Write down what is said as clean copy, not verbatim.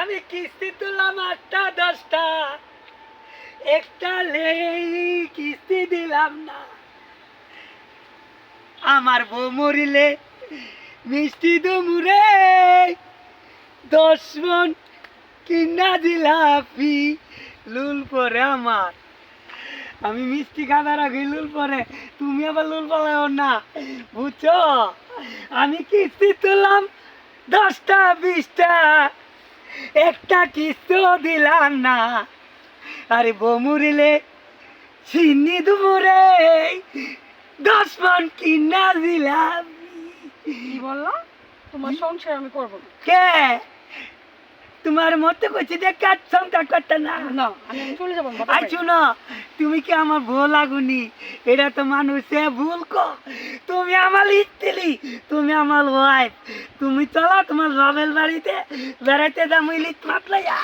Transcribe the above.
আমি কিস্তি তুললাম 8টা 10টা, একটা কিস্তি দিলাম না। আমার বউ মরিলে মিষ্টি দুমুরে 10 মন কিনা জিলাপি লুল পরে আমার। আমি মিষ্টি খাবার আগে লুল পরে, তুমি আবার লুল পালাও না, বুঝছো? আমি কিস্তি তুললাম 10টা 20টা, একটা কিস্তিও দিলাম না। আরে বউ মরিলে চিনি দুমুরে 10 মন কিনা জিলাপি। কি বললা? তোমার সংসার আমি করব না। কে তোমার মতে কইছি যে কাজ সংসার করতে না? না, আমি চলে যাবো বাপের আই বাড়ি। শুনো, তুমি কি আমার ভুল লাগুনি? এটা তো মানুষে ভুল কো। তুমি আমার স্ত্রী, তুমি আমার ওয়াইফ। তুমি চলো তোমার বাবের বাড়িতে বেড়াইতে যাবো ইলিশ মাছ লইয়া।